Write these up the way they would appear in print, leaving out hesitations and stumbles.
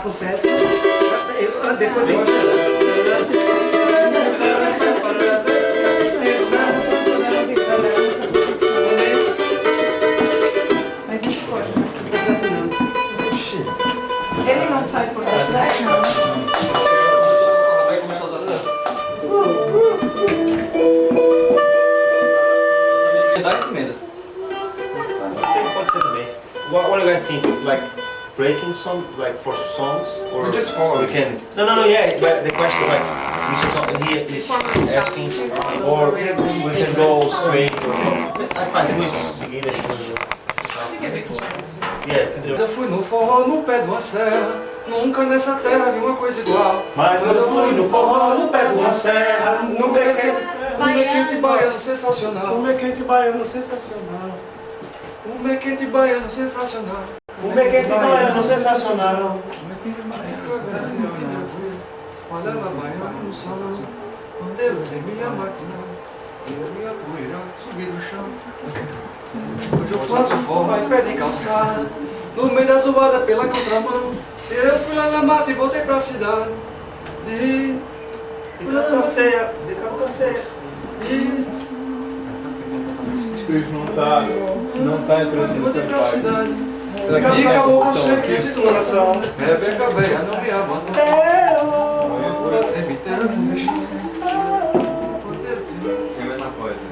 com 7. Depois de mas não pode, né? Ele não faz por necessidade, não. What do you guys think? Like breaking some, like for songs, or we just follow. We can. No, yeah. But the question is like, he is asking, or we can go straight. I find we seguir as coisas. Eu fui no forró no pé de uma serra, nunca nessa terra vi uma coisa igual. Mas eu fui no forró no pé de uma serra, nunca quente baiano sensacional. Um quente baiano sensacional. Um quente baiano sensacional. Um quente baiano sensacional. Olha lá, baiano no salão, bandeiro tem minha máquina, e a minha poeira subir no chão. Hoje eu faço forma e pé de calçada, no meio da zoada pela contramão. Eu fui lá na mata e voltei pra cidade. De cabeceia. Não tá entrando Voltei pra cidade. Será que E acabou com sempre esse coração. Rebeca veia, não me abandonou. A inteira no mexão. É a mesma coisa.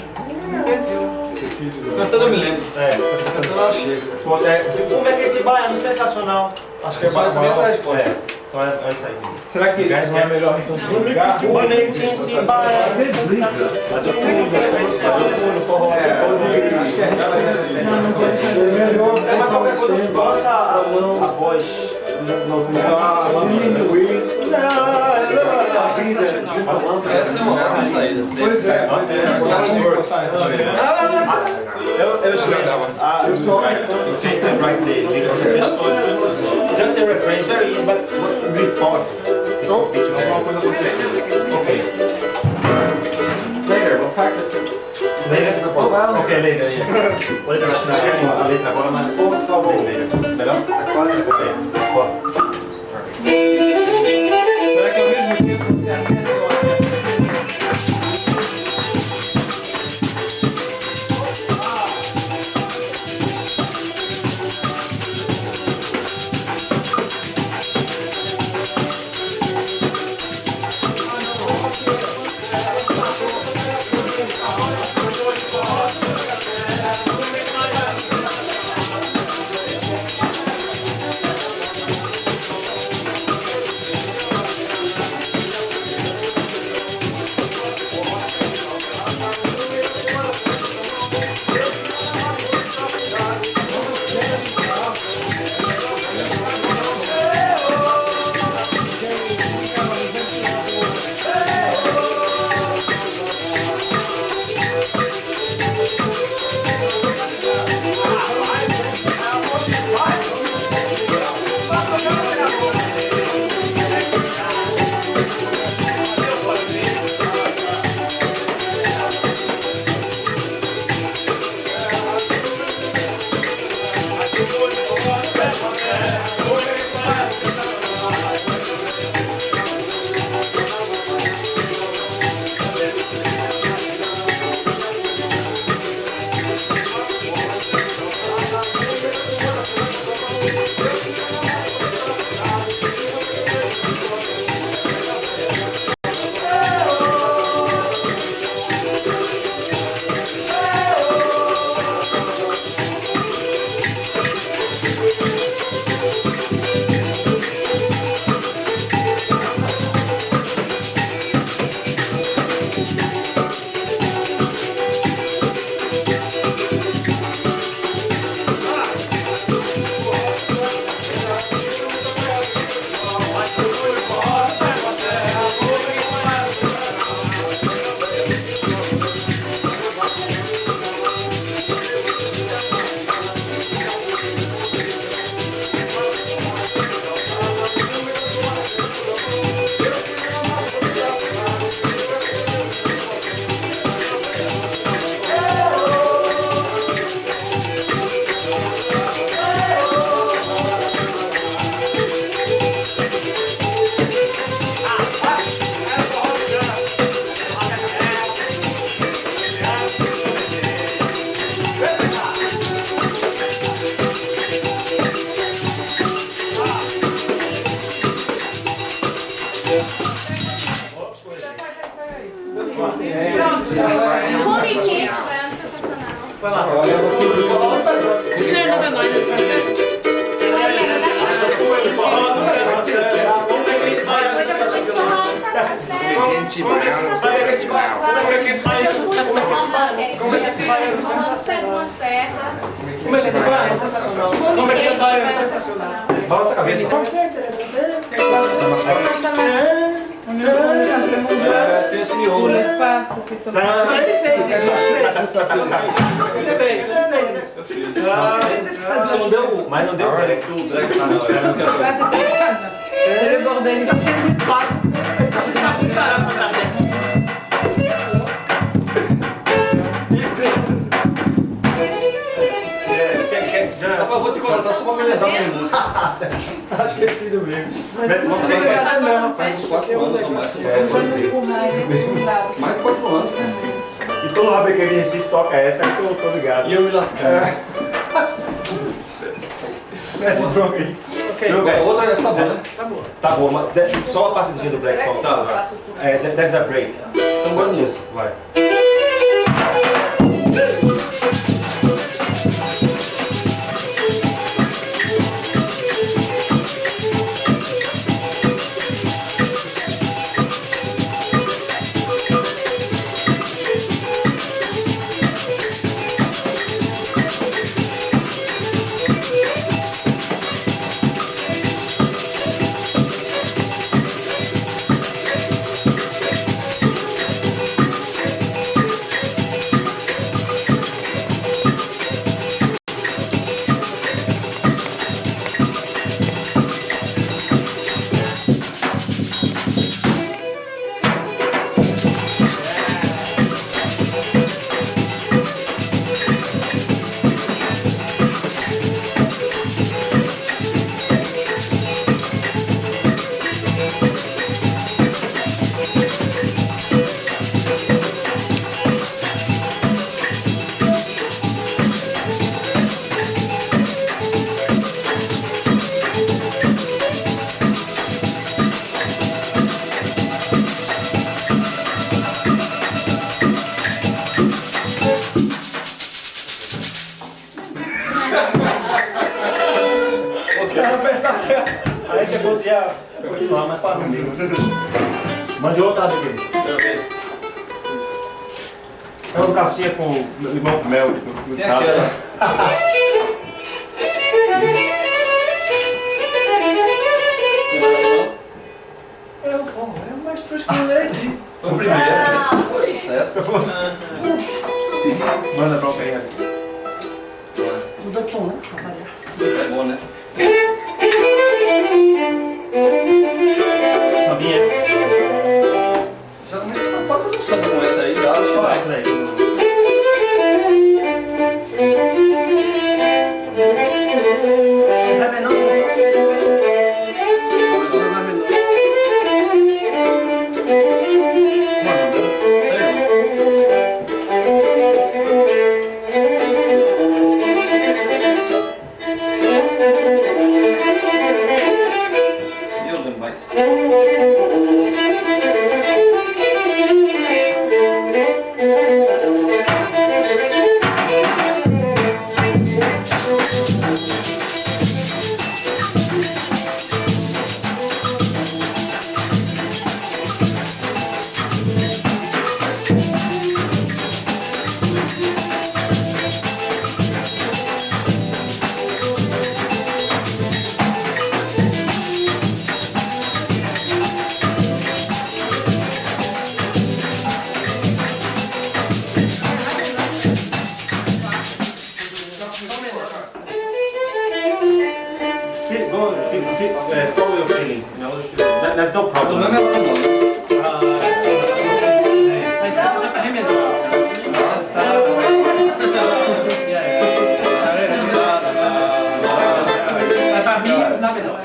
Cantando eu me lembro. Cantando ela chega. Um quente baiano sensacional. Acho que é mais mensagem, pô. Então é isso aí. Será que não é melhor então ligar? Um quente baiano. Mas eu fui no forró. Acho que é melhor. Mas qualquer coisa eu faço a voz. Essa é uma ótima saída. Pois é. Eu take the right day. Just the refrain is very easy, but really powerful. Okay. Later, we'll practice it. Later? Okay, later, yeah. Later, a letra agora, mas por favor. Melhor? Ok. Será que ao mesmo tempo você acerta? Comiquete, vai sensacional. Vai lá. Não, não vai mais. Gente brava, sensacional. Como é que vai? Pega uma serra. Como é que vai? Sensacional. Como é que vai? Sensacional. Balança a cabeça. Tem esse miolo, Pula né? espaço, vocês são... Você não deu, mas não deu o drag do drag tá na hora. Quase pegada. Ele bordou, ele tá sendo muito pago. Você tá muito parado pra dar. Eu vou te contratar só pra me lembrar da minha música. Tá esquecido mesmo. Faz uns 4 anos ou mais. Quando empurrar ele pro lado. Mais de 4 anos. E todo rabo aqui em Recife toca essa, aí que eu tô ligado. E eu me lascando. Mete bronca aí. Outra essa banda. Tá bom, mas só a partezinha do break. Será que Tá, eu vai. faço tudo? There's a break. Então bora nisso. Vai. Aí você podia continuar, mas para comigo. Mande outra daqui. É um calcinha com limão com mel. Tem aquela. É mais fresco que leite. Foi o primeiro. Foi sucesso. Manda pra alguém. Mudou tom, né? É bom, né? Sabia? Já pode fazer um samba com essa aí, dá os Olha caras. essa daí. Não é menor, E eu lembro mais. Follow your feeling. You know, that's no O problem. nome é lá, não. mas dá pra remendar. Vai pra mim, dá menor.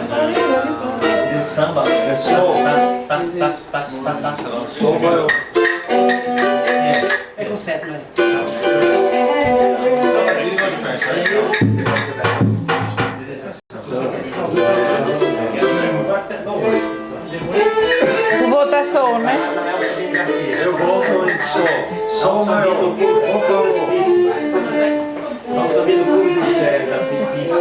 This is samba. It's slow. Samba É com 7, né? Som maior. Não sabia do clube da pizza.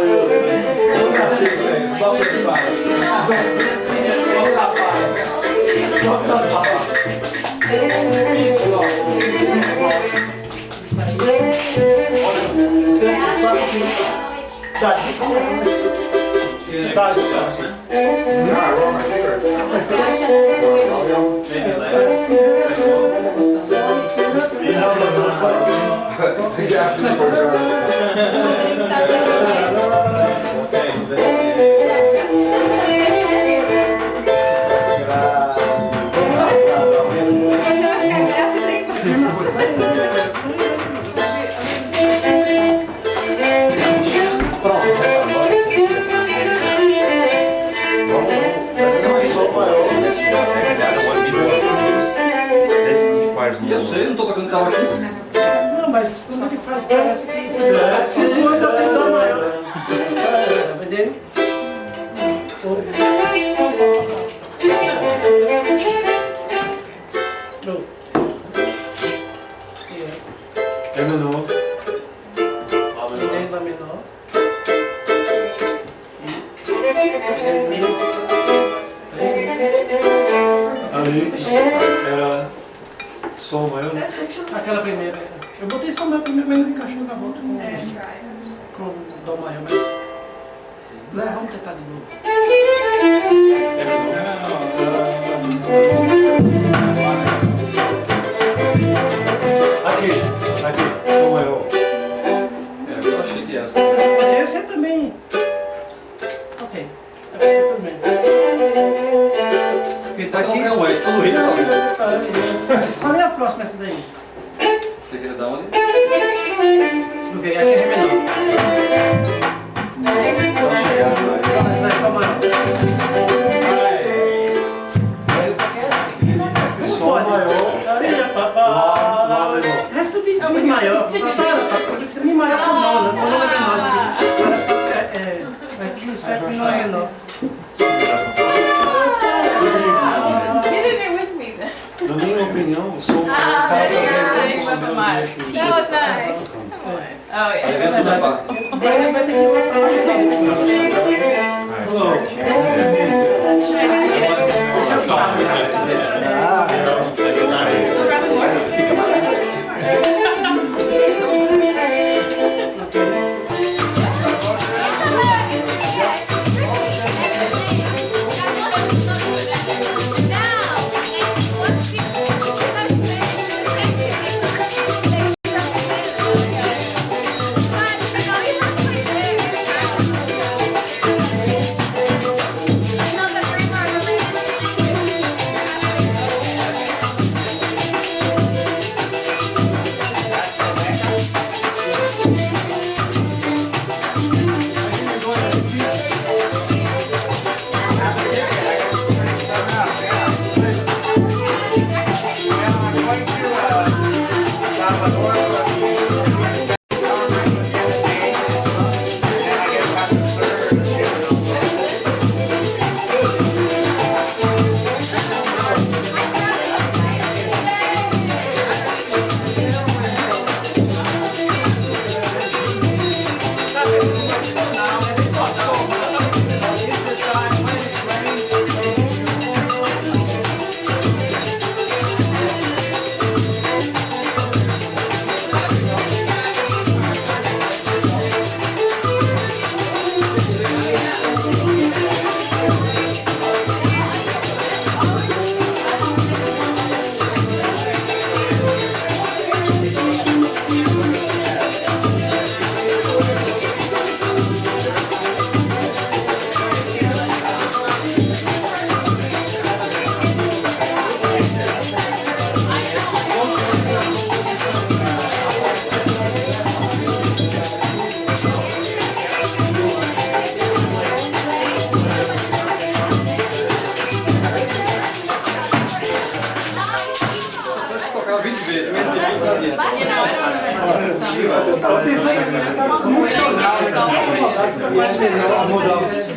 Eu sei, não tô tocando guitarra aqui. Não, mas como é que faz? Parece que se tu ainda tentar maior. Tá entendendo? É menor. Lá menor. Ali era som maior. Aquela primeira. Eu botei só maior primeiro, mas não encaixou na volta com o dó maior, mas. Não, vamos tentar de novo. Aqui, som maior. Eu achei que era assim. Poderia ser também. Ok. Tudo bem. Porque tá aqui. Qualquer um, é todo rio, Qual é a próxima essa daí? Você quer dar onde? Ok, aqui é Ré menor. Não, é só maior. Som maior. Lá menor. O resto do é maior. Você me maior com nona. Nona é menor. Aqui o sétimo menor é menor. Na minha opinião, o som Nice. That was nice. Oh Aí yeah. vem a parte. Agora vai ter que ir lá pra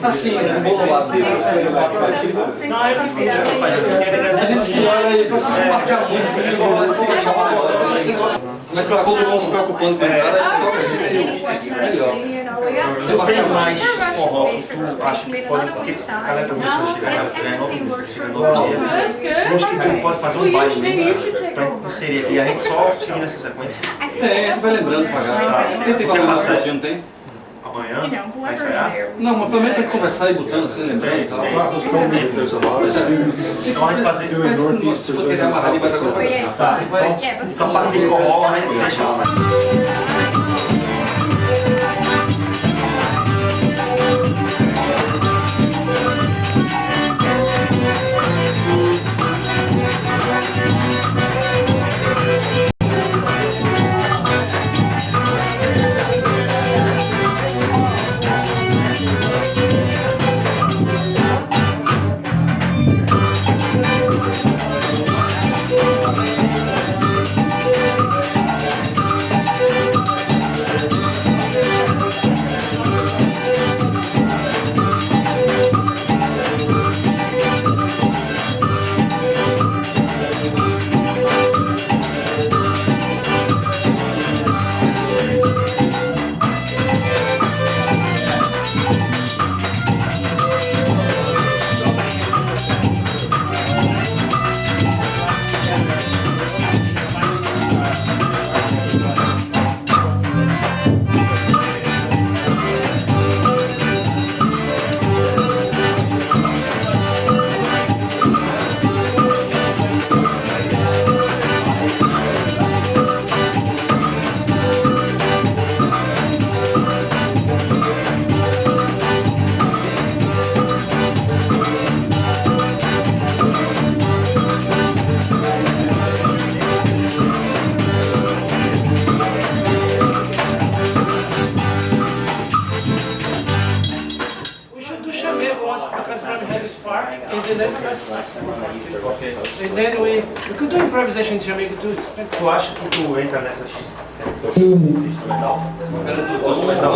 Assim, bolado. Não, é difícil, rapaz. A gente se olha e precisa marcar muito, mas pra quando não se preocupando com o cara, toca assim, melhor. Eu tenho mais forró que tu acha que pode, porque a galera também chega no dia. Eu acho que tu pode fazer um baile pra inserir aqui, a gente só seguir nessa sequência. Tem, a gente vai lembrando pra galera. Tem que passar, não tem? Amanhã, vai ensaiar? Não, mas pelo menos tem que conversar e botando assim, lembrando e tal. Então a gente fazer... Se for querer amarrar ali, vai acontecer. Tá, então a parte de forró a gente deixa lá. Improvisation de amigo, tu acha que tu entra nessas instrumental? Instrumental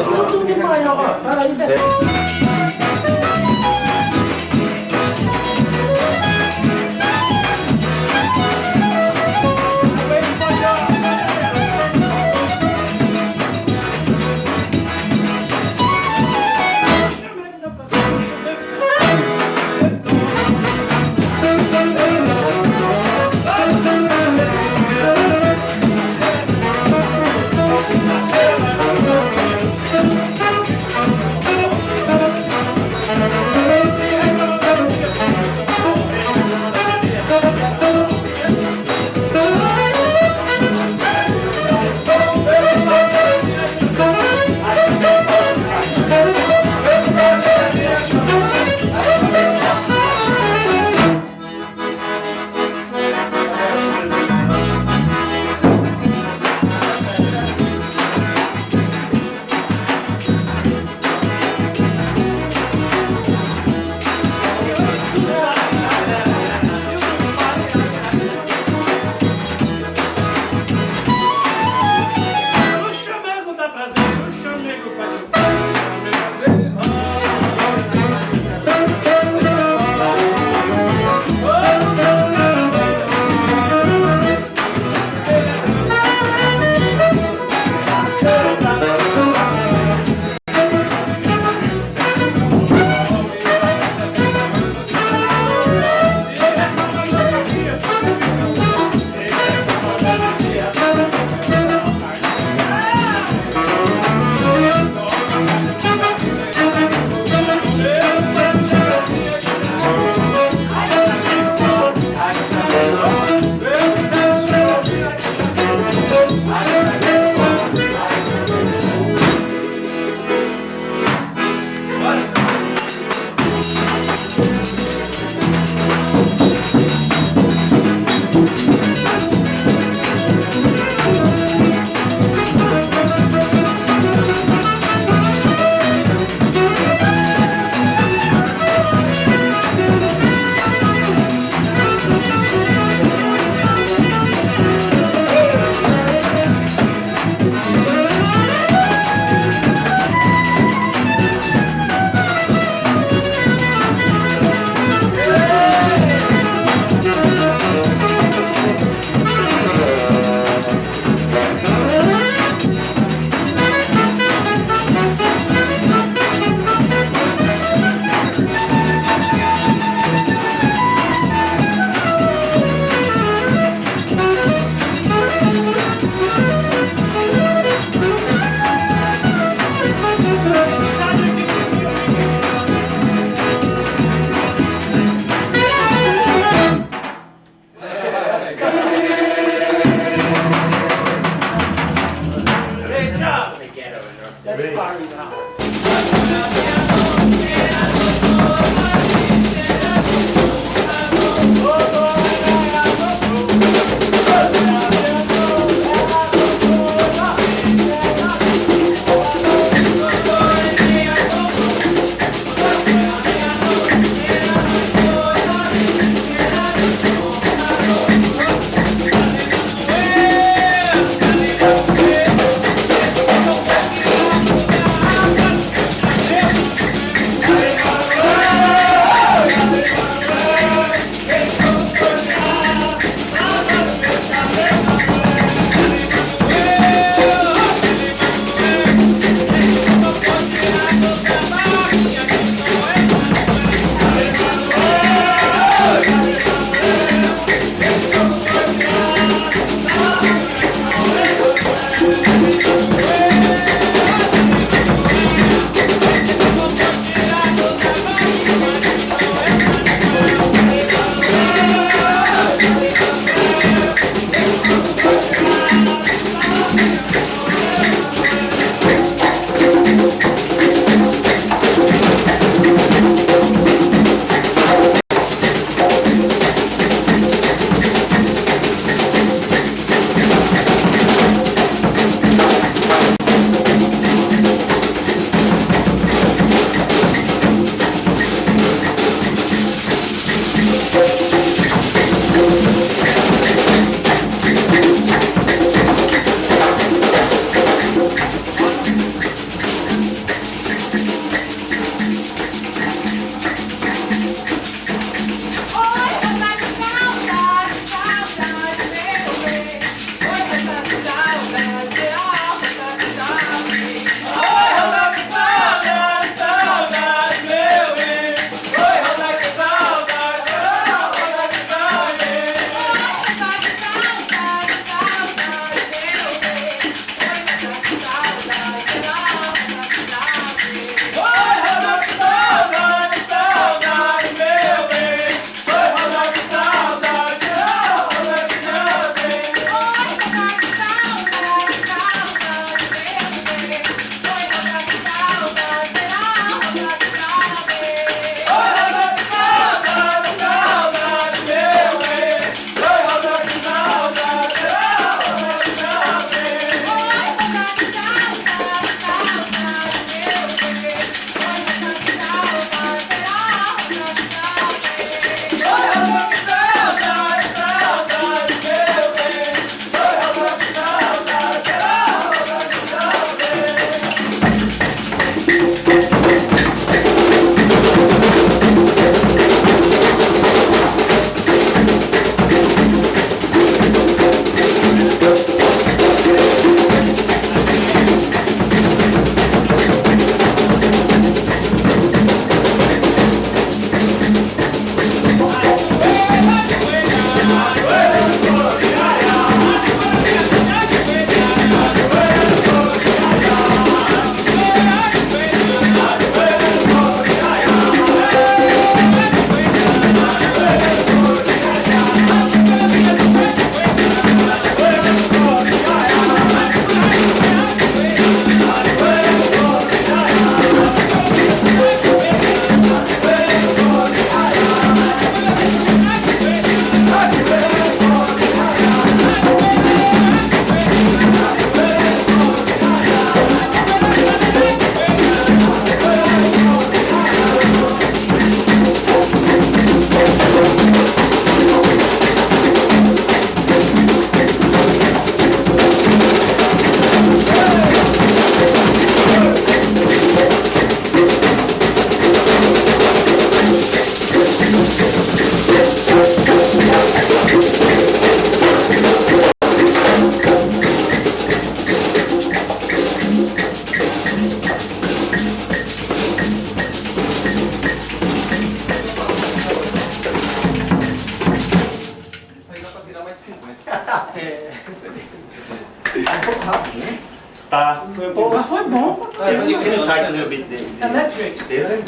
bom. You can tighten a little bit the Electric. there.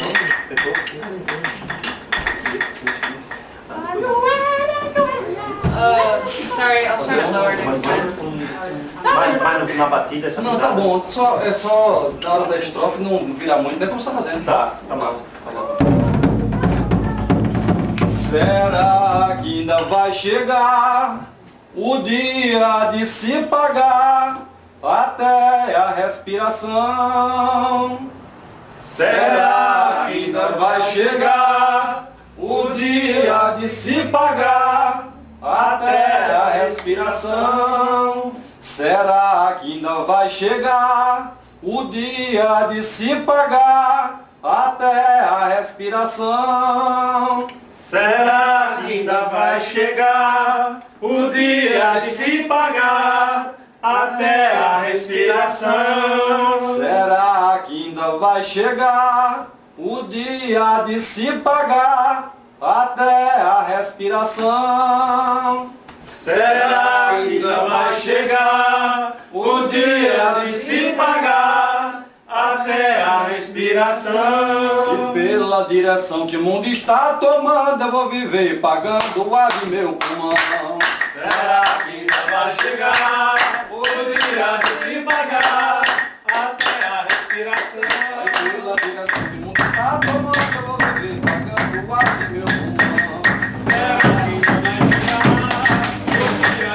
Sorry, I'll start it lower next time. Mas na batida essa Não, tá bom. É só na hora da estrofe não virar muito, não é como você tá fazendo. Tá massa. Tá bom. Será que ainda vai chegar o dia de se pagar até a respiração? Será que ainda vai chegar o dia de se pagar até a respiração? Será que ainda vai chegar o dia de se pagar até a respiração? Será que ainda vai chegar o dia de se pagar até a respiração? Será que ainda vai chegar o dia de se pagar até a respiração? Será que ainda vai chegar o dia de se pagar até a respiração? E pela direção que o mundo está tomando, eu vou viver pagando o ar de meu pulmão. Será que ainda vai chegar o dia de se pagar até a respiração? E pela direção que o mundo está tomando, eu vou viver pagando o ar de meu pulmão. Será que ainda vai chegar o dia de se pagar até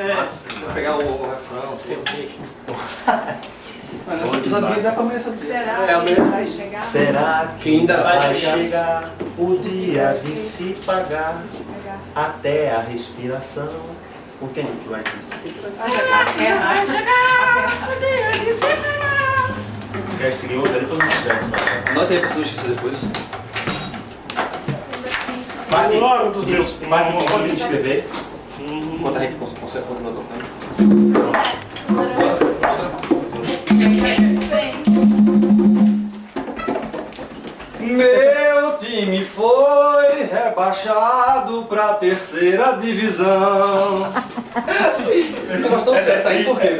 a Vou pegar o refrão. Mas essa pisadinha dá pra amanhã essa. Será É, que vai chegar? Será que ainda vai chegar o dia de se pagar até a respiração? O que vai dizer? Quer seguir outra ali? Todo mundo já. Anota aí pra você não esquecer depois. Logo dos meus. Pode escrever. Enquanto a gente consegue continuar tocando. Meu time foi rebaixado pra terceira divisão. Esse negócio tão sério, tá aí por quê?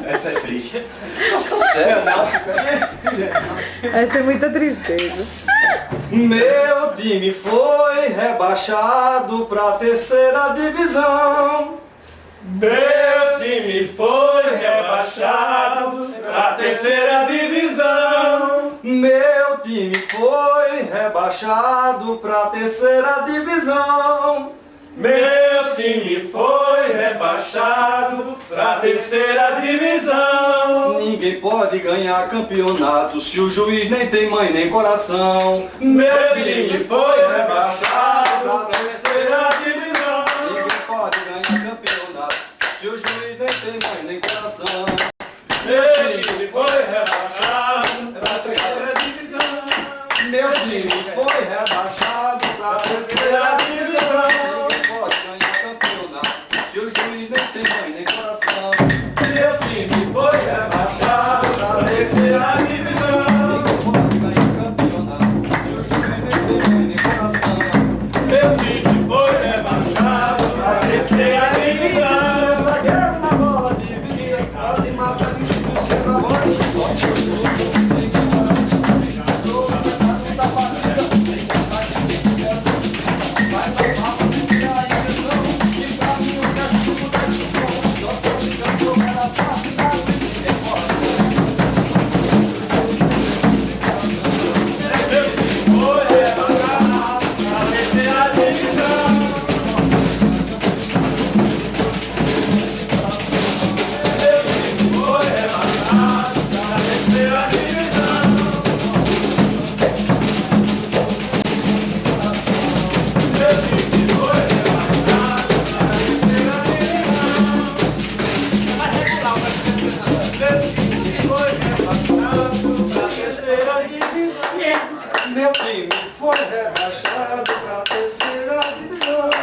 Essa é triste. Negócio tão sério, Essa é muita tristeza. Meu time foi rebaixado pra terceira divisão. Meu time foi rebaixado pra terceira divisão. Meu time foi rebaixado pra terceira divisão. Meu time foi rebaixado pra terceira divisão. Ninguém pode ganhar campeonato se o juiz nem tem mãe nem coração. Meu time foi rebaixado pra terceira divisão. Ninguém pode ganhar campeonato se o juiz nem tem mãe nem coração. Meu time foi rebaixado pra terceira divisão. Meu time foi rebaixado pra terceira divisão. Ninguém pode ganhar campeonato se o juiz nem tem mãe nem coração. Meu time foi rebaixado pra terceira divisão. Ninguém pode ganhar campeonato se o juiz nem tem mãe nem coração. Meu time foi rebaixado pra terceira divisão. Zagueiro na bola dividida, quase mata no chute, sempre a bola de sorte. Meu time foi rebaixado pra terceira divisão.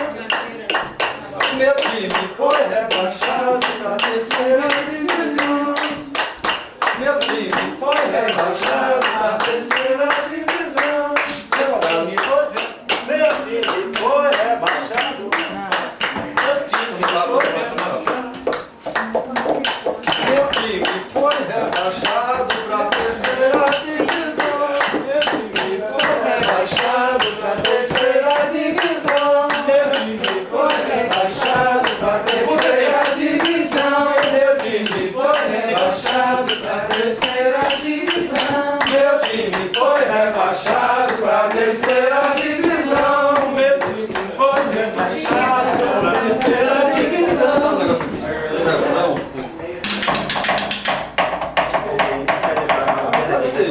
Meu time foi rebaixado pra terceira divisão. Meu time foi rebaixado pra terceira divisão. Meu time foi rebaixado. Meu time foi rebaixado pra terceira divisão. Meu time foi rebaixado pra terceira divisão. Meu time foi rebaixado pra terceira divisão. Meu time foi rebaixado pra terceira divisão. Meu time foi rebaixado pra terceira divisão. Meu time foi rebaixado pra terceira divisão.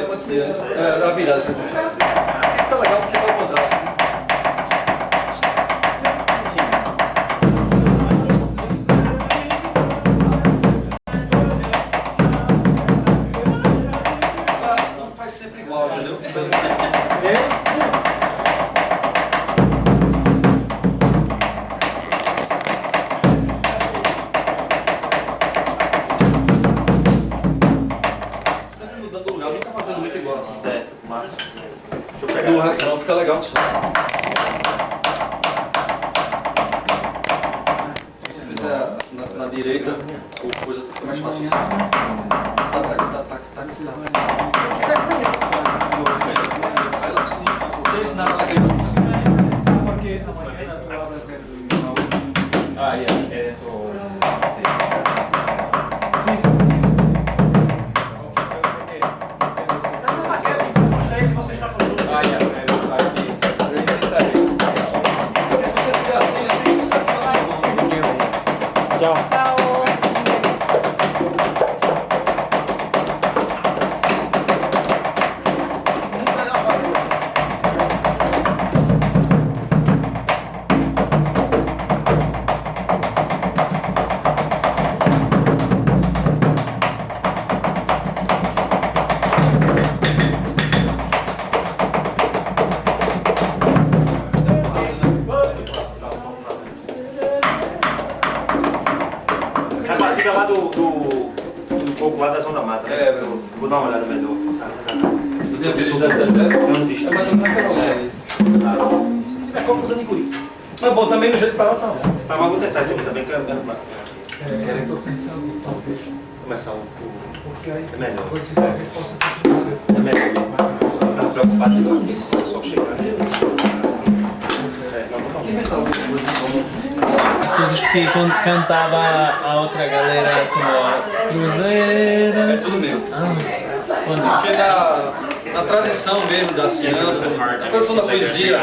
Pode ser. É a virada que eu vou deixar. Fica legal porque vai ao contrário. Não faz sempre igual, entendeu? Sempre mudando o lugar, nunca fazendo muito igual. Certo, mas. Deixa eu Não, pegar. não, fica legal isso. Se você fizer na direita, ou coisa fica mais fácil. Deixa eu ensinar ela aqui. Ah, é isso. Fica lá do pouco lá da Zona Mata. Né? É, eu vou dar uma olhada melhor. Do dia deles, né? Não, É mais ou menos naquela hora. Se tiver confusão, inclui. Mas bom, também no jeito que tava, tá bom. Tá, mas vou tentar esse aqui também, que eu quero Estou pensando, talvez, começar um... porque aí É melhor. você talvez possa continuar. É melhor. Eu tava preocupado com isso, só chegar. Todos que quando cantava a outra galera como Cruzeiro. É tudo meu. Onde? Porque na tradição mesmo da ciranda, na tradição da poesia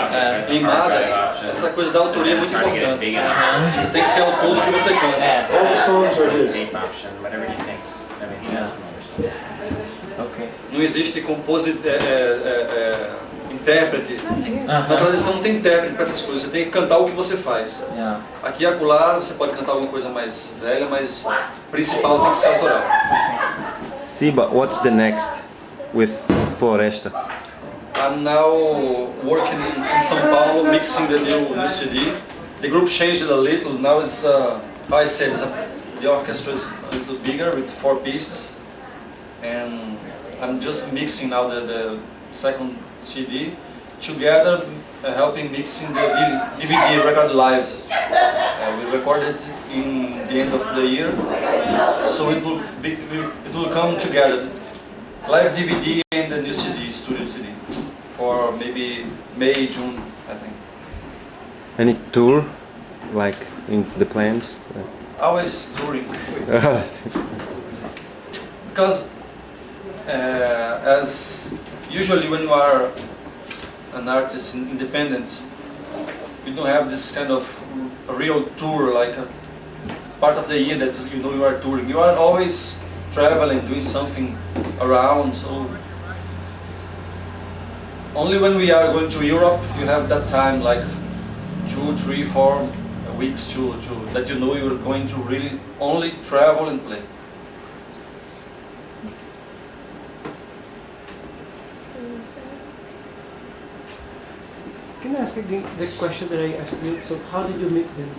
rimada, essa coisa da autoria é muito importante. Você tem que ser autor do que você canta. All the songs are his. Ok. Não existe intérprete. Na tradição não tem intérprete para essas coisas, você tem que cantar o que você faz. Yeah. Aqui e acolá você pode cantar alguma coisa mais velha, mas o principal tem que ser autoral. Siba, what's the next with Floresta? I'm now working in São Paulo, mixing the new CD. The group changed a little. Now it's, how I said, the orchestra is a little bigger with 4 pieces. And I'm just mixing now the second CD together, helping mixing the DVD record live. We recorded in the end of the year, so it will come together. Live DVD and the new CD, studio CD, for maybe May, June, I think. Any tour, like in the plans? Always touring. Because as usually when you are an artist independent, you don't have this kind of real tour, like a part of the year that you know you are touring. You are always traveling, doing something around. So only when we are going to Europe, you have that time, like 2, 3, 4 weeks to that you know you are going to really only travel and play. Can I ask again the question that I asked you? So how did you meet them?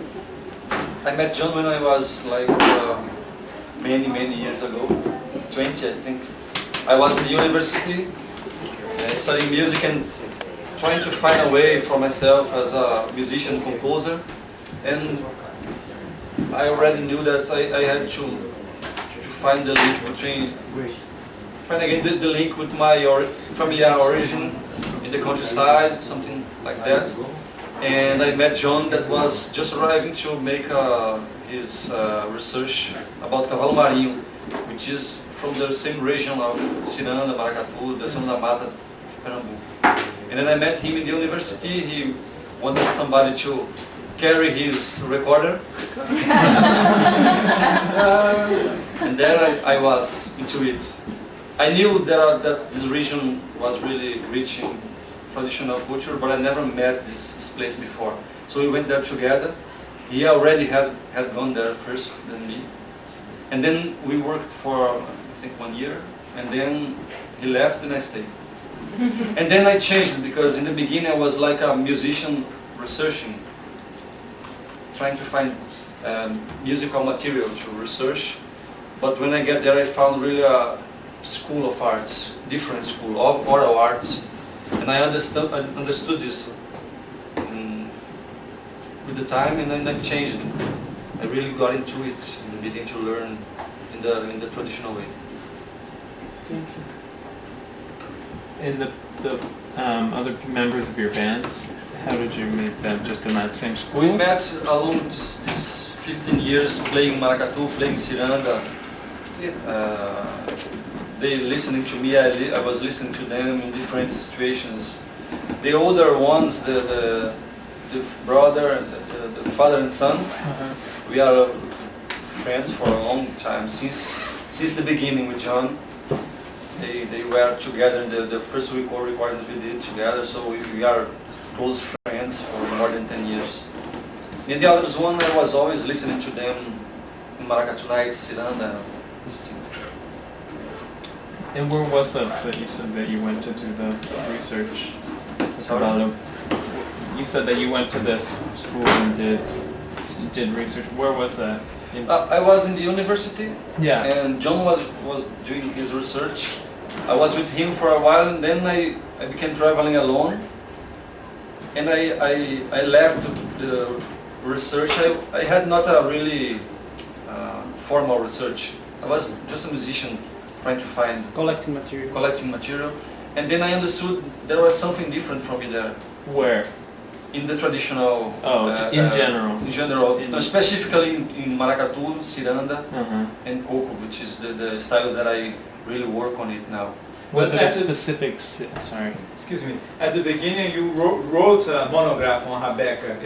I met John when I was like many years ago, 20 I think. I was in the university studying music and trying to find a way for myself as a musician, composer, and I already knew that I had to find the link between, find again the link with my familiar origin in the countryside, something like that. And I met John that was just arriving to make his research about Cavalo Marinho, which is from the same region of Ciranda, Maracatu, the Zona da Mata, Pernambuco. And then I met him in the university. He wanted somebody to carry his recorder. And there I was into it. I knew that this region was really rich in traditional culture, but I never met this place before. So we went there together. He already had gone there first than me. And then we worked for, I think, 1 year. And then he left and I stayed. And then I changed because in the beginning I was like a musician researching, trying to find musical material to research. But when I get there I found really a school of arts, different school of oral arts. And I understood this with the time, and then I changed it. I really got into it and began to learn in the traditional way. Thank you. And the other members of your band, how did you meet them? Just in that same school? We met along these 15 years playing maracatu, playing ciranda. They listening to me, I was listening to them in different situations. The older ones, the brother, the father and son, we are friends for a long time, since the beginning with John. They were together in the first recordings we did together, so we are close friends for more than 10 years. And the others one, I was always listening to them in maracatu nights, ciranda. And where was that you said that you went to do the research? Sorry? You said that you went to this school and did research. Where was that? I was in the university, Yeah. and John was doing his research. I was with him for a while, and then I began traveling alone. And I left the research, I had not a really formal research. I was just a musician trying to find Collecting material. and then I understood there was something different from me there. Where? In the traditional, in general. In general, In- specifically in maracatu, ciranda, Uh-huh. and coco, which is the styles that I really work on it now. Was it But a at the- specific, sorry. Excuse me. At the beginning, you wrote a monograph on Rebecca.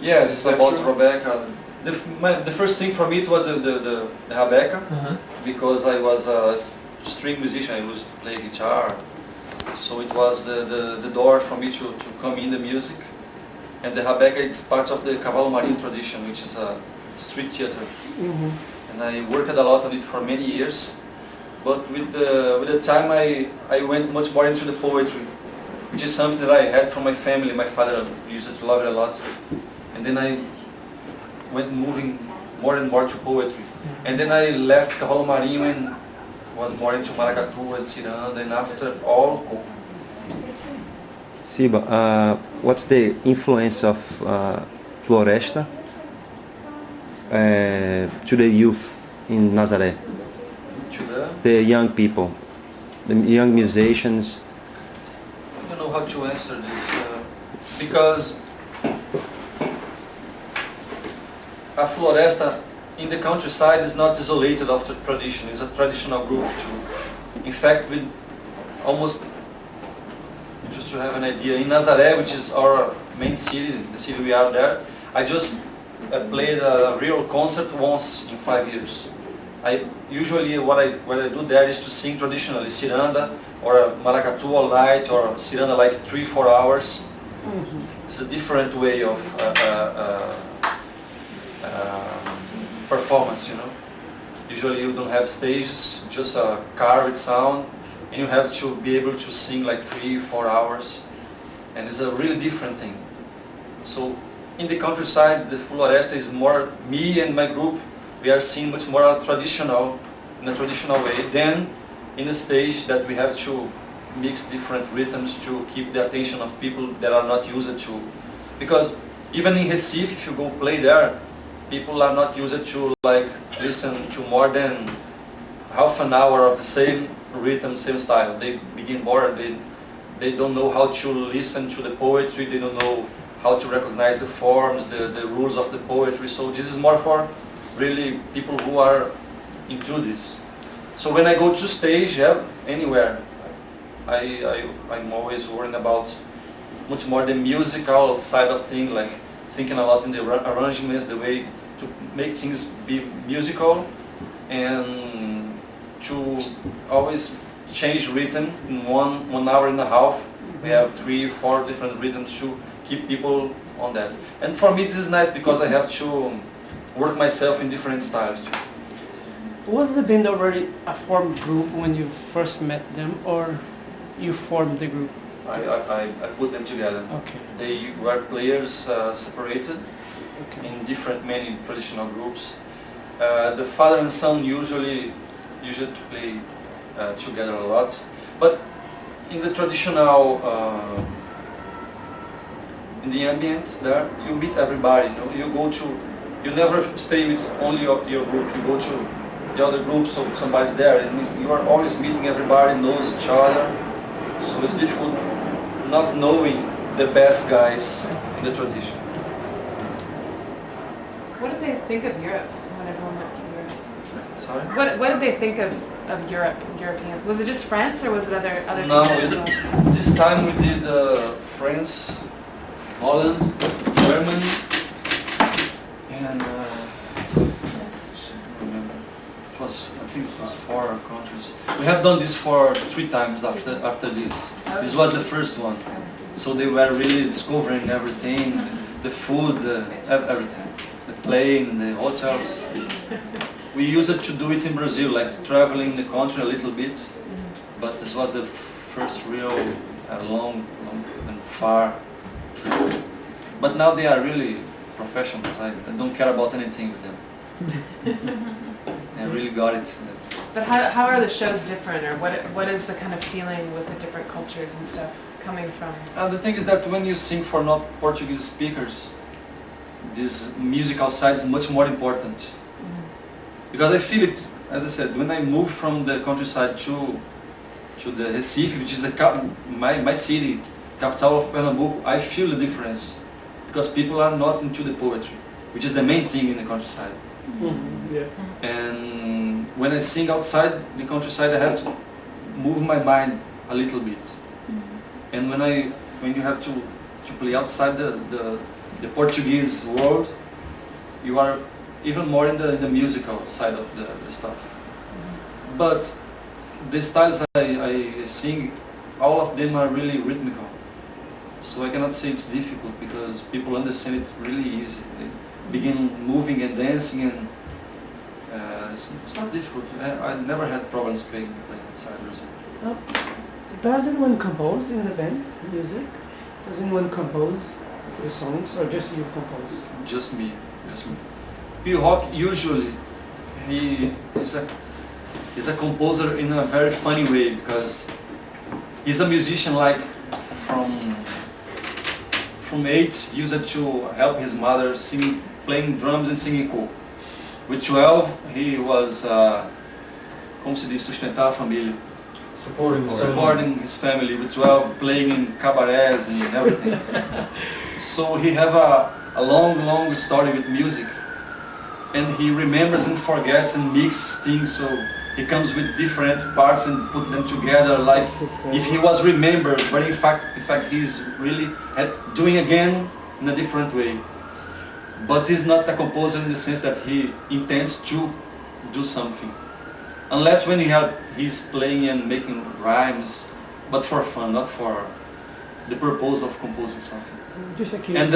Yes, Is that about true? Rebecca. The first thing for me it was the Rebecca, Uh-huh. because I was a string musician. I used to play guitar, so it was the door for me to come in the music. And the Rebecca is part of the Cavalo Marinho tradition, which is a street theater. And I worked a lot on it for many years. But with the time, I went much more into the poetry, which is something that I had from my family. My father used to love it a lot. And then I went moving more and more to poetry. And then I left Cavalo Marinho and was more into maracatu and ciranda, and after all, coco. Siba, what's the influence of Floresta to the youth in Nazaré? To the, The young people, the young musicians. I don't know how to answer this, because a floresta in the countryside is not isolated of the tradition. It's a traditional group too. In fact, with almost, just to have an idea, in Nazaré, which is our main city, the city we are there, I just played a real concert once in 5 years. I usually what I do there is to sing traditionally ciranda or a maracatu all night or ciranda like 3-4 hours. It's a different way of performance, you know. Usually you don't have stages, just a car with sound, and you have to be able to sing like 3-4 hours, and it's a really different thing. So in the countryside, the floresta is more me and my group. We are seeing much more traditional, in a traditional way, than in a stage that we have to mix different rhythms to keep the attention of people that are not used to. Because even in Recife, if you go play there, people are not used to like listen to more than half an hour of the same rhythm, same style. They begin bored. They don't know how to listen to the poetry. They don't know how to recognize the forms, the rules of the poetry. So this is more for really people who are into this. So when I go to stage, anywhere, I'm always worrying about much more the musical side of things, like thinking a lot in the arrangements, the way to make things be musical, and to always change rhythm in 1 hour and a half. We have 3-4 different rhythms to keep people on that. And for me this is nice because I have to work myself in different styles too. Was the band already a formed group when you first met them, or you formed the group? I put them together. Okay. They were players separated Okay. in different, many traditional groups. The father and son usually to play together a lot. But in the traditional, in the ambient there, you meet everybody. You go to, you never stay with only your group. You go to the other groups, so somebody's there, and you are always meeting everybody, knows each other. So it's difficult not knowing the best guys in the tradition. What did they think of Europe when everyone went to Europe? Sorry? What did they think of Europe, European? Was it just France or was it other No, countries as well? this time we did France, Holland, Germany, and I think it was 4 countries. We have done this for 3 times after this. This was the first one. So they were really discovering everything, the food, everything. The plane, the hotels. We used it to do it in Brazil, like traveling the country a little bit. But this was the first real long and far trip. But now they are really professionals. I don't care about anything with them. I really got it. But how are the shows different, or what is the kind of feeling with the different cultures and stuff coming from? And the thing is that when you sing for not Portuguese speakers, this music outside is much more important. Because I feel it, as I said, when I moved from the countryside to the Recife, which is my city, capital of Pernambuco, I feel the difference. Because people are not into the poetry, which is the main thing in the countryside. Yeah. And when I sing outside the countryside, I have to move my mind a little bit. And when you have to play outside the Portuguese world, you are even more in the musical side of the stuff. But the styles I sing, all of them are really rhythmical. So I cannot say it's difficult because people understand it really easy. They begin moving and dancing, and it's not difficult. I never had problems playing outside Brazil. Does anyone compose in the band music? Does anyone compose the songs, or just you compose? Just me. P Rock usually he's a composer in a very funny way because he's a musician like from 8 used to help his mother playing drums and singing cool. With 12 he was como se diz, sustentar a família. Supporting his family. With 12 playing in cabarets and everything. So he have a long story with music. And he remembers and forgets and mixes things, so he comes with different parts and put them together like if he was remembered, but in fact he's really doing again in a different way. But he's not a composer in the sense that he intends to do something. Unless when he's playing and making rhymes, but for fun, not for the purpose of composing something. Just a and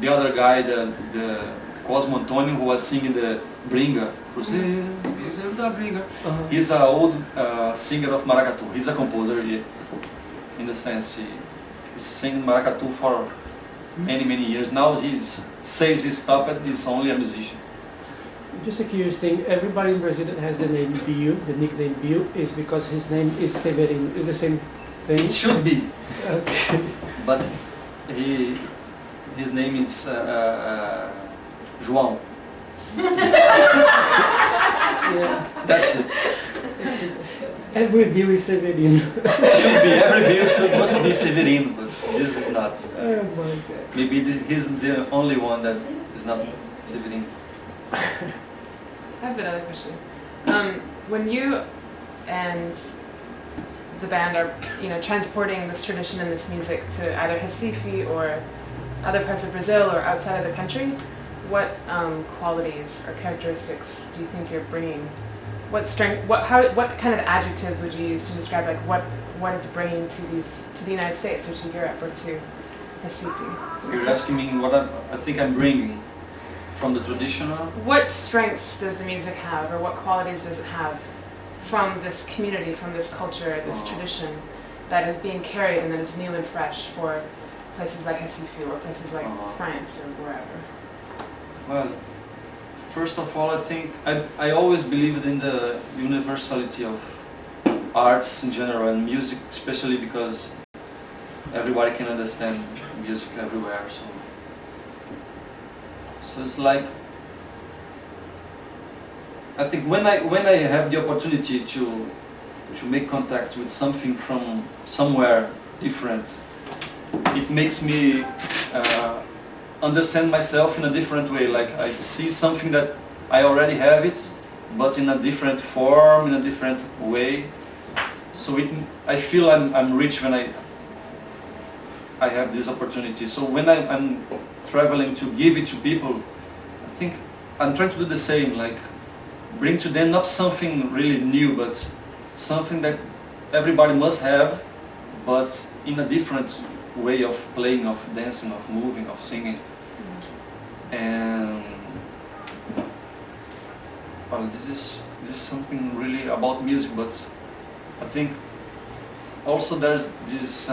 the other guy, the Cosmo Antonio, who was singing the Bringa, he's an old singer of maracatu. He's a composer, in the sense he's singing maracatu for many years. Now he says he stopped, he's only a musician. Just a curious thing, everybody in Brazil that has the name Bill, the nickname Bill, is because his name is Severino. Is the same thing? It should be. Okay. But his name is João. Yeah. That's it. Every Bill is Severino. Should be, every Bill must be Severino, but this is not. Oh my God. Maybe he's the only one that is not Severino. I have another question. When you and the band are, transporting this tradition and this music to either Recife or other parts of Brazil or outside of the country, what qualities or characteristics do you think you're bringing? What strength? What kind of adjectives would you use to describe what it's bringing to the United States or to Europe or to Recife? You're asking me what I think I'm bringing from the traditional. What strengths does the music have, or what qualities does it have from this community, from this culture, this tradition that is being carried and that is new and fresh for places like Recife or places like France or wherever? Well, first of all, I think I always believed in the universality of arts in general and music, especially because everybody can understand music everywhere. So it's like, I think when I have the opportunity to make contact with something from somewhere different, it makes me understand myself in a different way. Like I see something that I already have it, but in a different form, in a different way. So I feel I'm rich when I have this opportunity. So when I'm traveling to give it to people, I think I'm trying to do the same, like bring to them not something really new, but something that everybody must have, but in a different way of playing, of dancing, of moving, of singing. And well, this is something really about music, but I think also there's this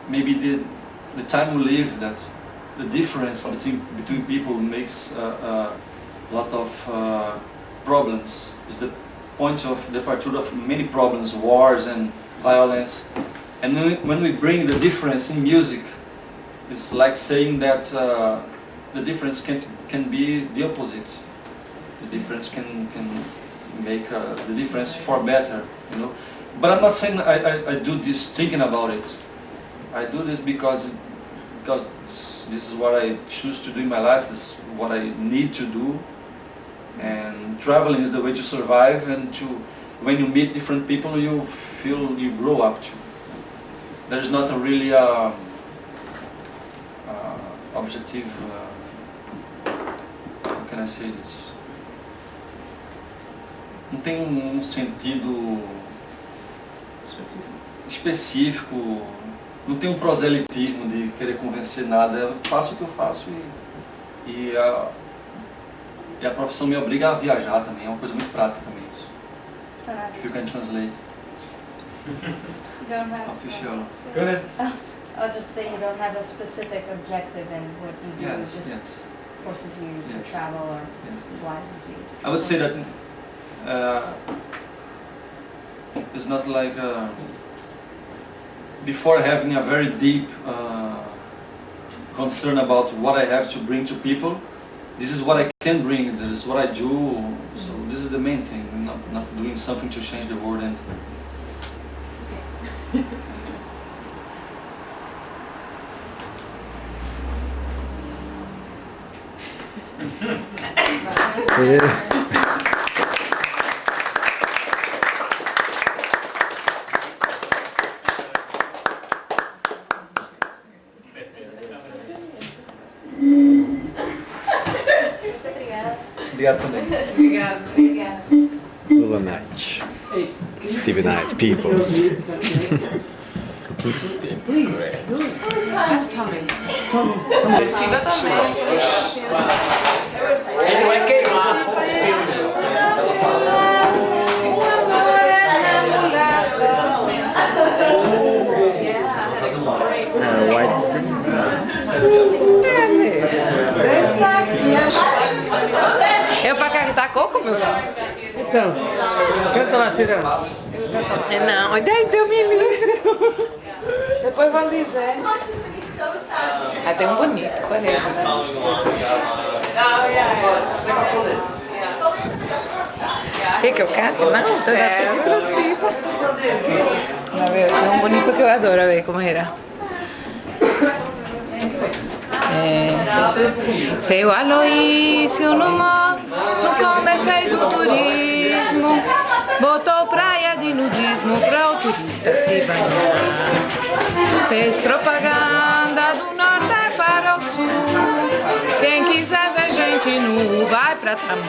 maybe the time we live, that the difference between people makes a lot of problems. Is the point of departure of many problems, wars and violence. And when we bring the difference in music, it's like saying that the difference can be the opposite. The difference can make the difference for better, you know. But I'm not saying I do this thinking about it. I do this because this is what I choose to do in my life. This is what I need to do. And traveling is the way to survive, and when you meet different people, you feel you grow up too. There's not a really objective. How can I say this? Não tem sentido específico. Não tem proselitismo de querer convencer nada. Eu faço o que eu faço e a profissão me obriga a viajar também. É uma coisa muito prática também isso. If you can translate. Don't have Official. Go ahead. I'll just say you don't have a specific objective in what you do. Yes, It just yes. forces you to Yes. travel or Yes. obliges you to I would say travel. that it's not like before having a very deep concern about what I have to bring to people. This is what I can bring. This is what I do. So this is the main thing. Not doing something to change the world. And obrigado também. Obrigada. Lula Night. Stevie Night, peoples. That's Tommy. Siba também. Ele vai queimar. Eu pra carregar coco, meu? Então, cansa na sirena. Não, daí deu me livre. Depois vou dizer. Ah, tem um bonito, olha aí. Quer que eu cante? Não, tô na Siba. A ver, tem um bonito que eu adoro, a ver como era. Seu Aloísio no morro, no Conde fez do turismo, botou praia de nudismo pra o turista se banhar. Fez propaganda do norte para o sul, quem quiser ver gente nu vai pra Tambaú.